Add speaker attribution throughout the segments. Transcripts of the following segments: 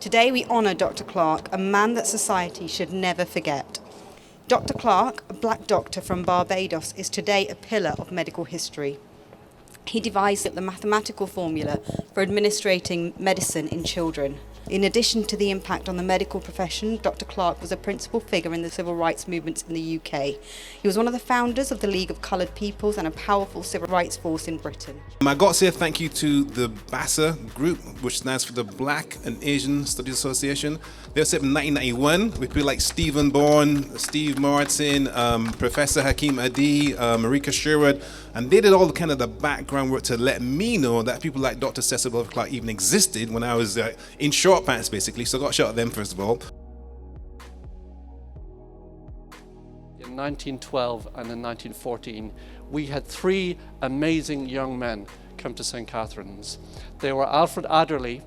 Speaker 1: Today we honour Dr. Clark, a man that society should never forget. Dr. Clark, a black doctor from Barbados, is today a pillar of medical history. He devised the mathematical formula for administrating medicine in children. In addition to the impact on the medical profession, Dr. Clark was a principal figure in the civil rights movements in the UK. He was one of the founders of the League of Coloured Peoples and a powerful civil rights force in Britain.
Speaker 2: I got to say thank you to the BASA group, which stands for the Black and Asian Studies Association. They were set in 1991 with people like Stephen Bourne, Steve Martin, Professor Hakeem Adi, Marika Sherwood, and they did all the kind of the background work to let me know that people like Dr. Cecil Belfield Clarke even existed when I was in short pants, basically. So I got a shot at them first of all.
Speaker 3: In 1912 and in 1914, we had three amazing young men come to St. Catherine's. They were Alfred Adderley,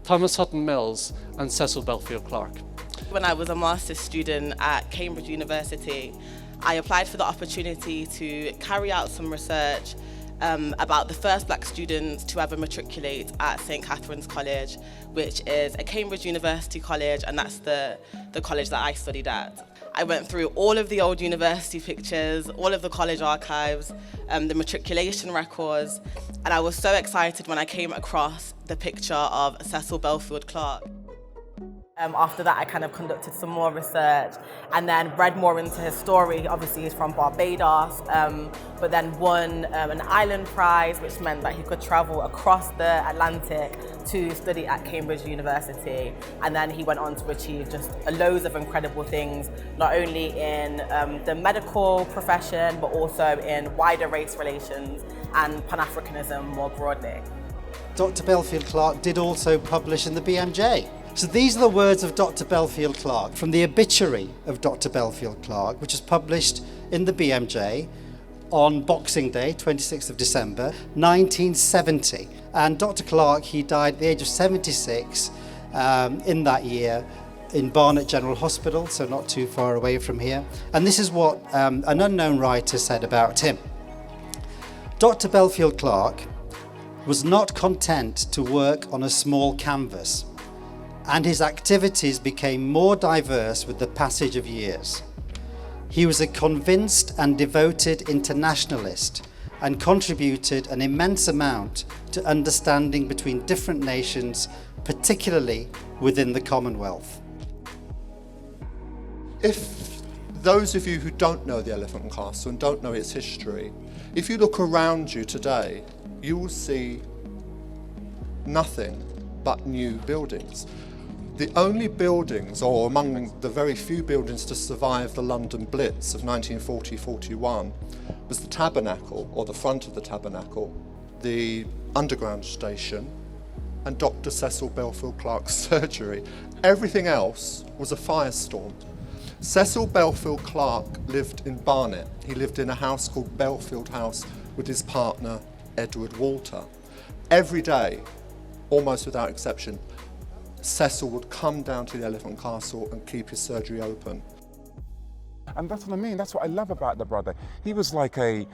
Speaker 3: Thomas Hutton Mills, and Cecil Belfield Clarke.
Speaker 4: When I was a master's student at Cambridge University, I applied for the opportunity to carry out some research about the first black students to ever matriculate at St. Catherine's College, which is a Cambridge University college, and that's the college that I studied at. I went through all of the old university pictures, all of the college archives, the matriculation records, and I was so excited when I came across the picture of Cecil Belfield Clarke. After that, I kind of conducted some more research and then read more into his story. Obviously, he's from Barbados, but then won an island prize, which meant that he could travel across the Atlantic to study at Cambridge University. And then he went on to achieve just loads of incredible things, not only in the medical profession, but also in wider race relations and Pan-Africanism more broadly.
Speaker 5: Dr. Belfield Clarke did also publish in the BMJ. So these are the words of Dr. Belfield Clarke from the obituary of Dr. Belfield Clarke, which was published in the BMJ on Boxing Day, 26th of December, 1970. And Dr. Clarke, he died at the age of 76 in that year in Barnet General Hospital, so not too far away from here. And this is what an unknown writer said about him. Dr. Belfield Clarke was not content to work on a small canvas, and his activities became more diverse with the passage of years. He was a convinced and devoted internationalist and contributed an immense amount to understanding between different nations, particularly within the Commonwealth.
Speaker 6: If those of you who don't know the Elephant and Castle and don't know its history, if you look around you today, you will see nothing but new buildings. The only buildings, or among the very few buildings to survive the London Blitz of 1940-41, was the Tabernacle, or the front of the Tabernacle, the Underground Station, and Dr. Cecil Belfield Clarke's surgery. Everything else was a firestorm. Cecil Belfield Clarke lived in Barnet. He lived in a house called Belfield House with his partner, Edward Walter. Every day, almost without exception, Cecil would come down to the Elephant Castle and keep his surgery open.
Speaker 7: And that's what I mean, that's what I love about the brother. He was like a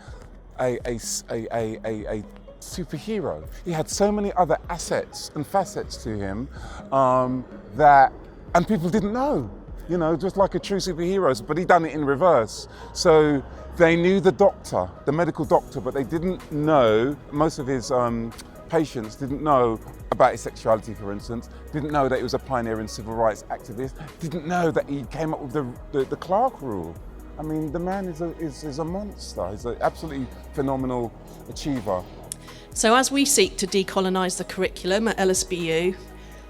Speaker 7: superhero. He had so many other assets and facets to him and people didn't know, you know, just like a true superhero, but he done it in reverse. So they knew the doctor, the medical doctor, but they didn't know, most of his patients didn't know about his sexuality, for instance, didn't know that he was a pioneer and civil rights activist, didn't know that he came up with the Clarke rule. I mean, the man is a monster. He's an absolutely phenomenal achiever.
Speaker 8: So as we seek to decolonise the curriculum at LSBU,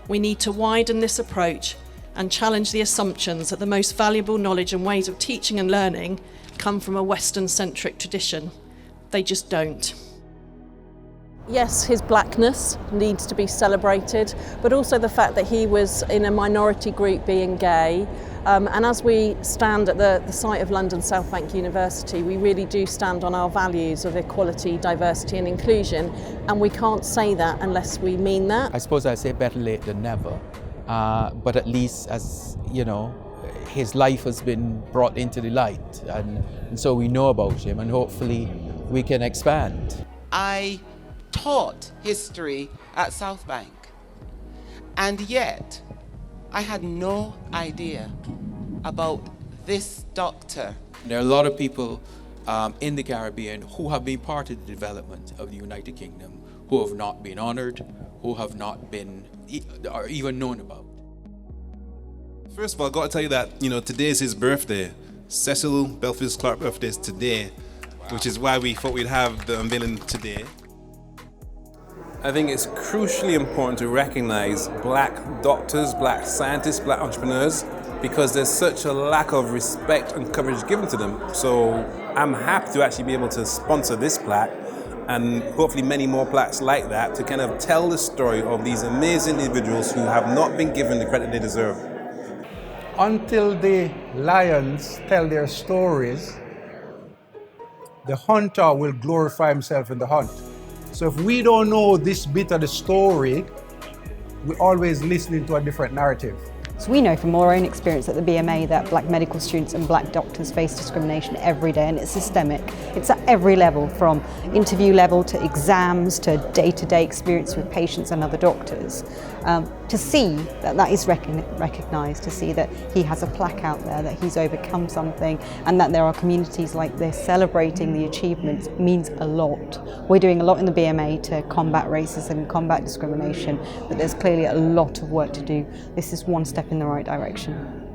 Speaker 8: we need to widen this approach and challenge the assumptions that the most valuable knowledge and ways of teaching and learning come from a Western-centric tradition. They just don't. Yes, his blackness needs to be celebrated, but also the fact that he was in a minority group being gay. And as we stand at the site of London South Bank University, we really do stand on our values of equality, diversity and inclusion, and we can't say that unless we mean that.
Speaker 9: I suppose I say better late than never, but at least, as you know, his life has been brought into the light, and so we know about him, and hopefully we can expand.
Speaker 10: I taught history at South Bank, and yet I had no idea about this doctor.
Speaker 11: There are a lot of people in the Caribbean who have been part of the development of the United Kingdom, who have not been honored, who have not been or even known about.
Speaker 2: First of all, I got to tell you that, today is his birthday. Cecil Belfield Clarke's birthday is today, which is why we thought we'd have the unveiling today. I think it's crucially important to recognize black doctors, black scientists, black entrepreneurs, because there's such a lack of respect and coverage given to them. So I'm happy to actually be able to sponsor this plaque and hopefully many more plaques like that to kind of tell the story of these amazing individuals who have not been given the credit they deserve.
Speaker 12: Until the lions tell their stories, the hunter will glorify himself in the hunt. So if we don't know this bit of the story, we're always listening to a different narrative.
Speaker 1: So we know from our own experience at the BMA that black medical students and black doctors face discrimination every day, and it's systemic. It's at every level, from interview level to exams to day-to-day experience with patients and other doctors. To see that that is recognised, to see that he has a plaque out there, that he's overcome something, and that there are communities like this celebrating the achievements means a lot. We're doing a lot in the BMA to combat racism, combat discrimination, but there's clearly a lot of work to do. This is one step in the right direction.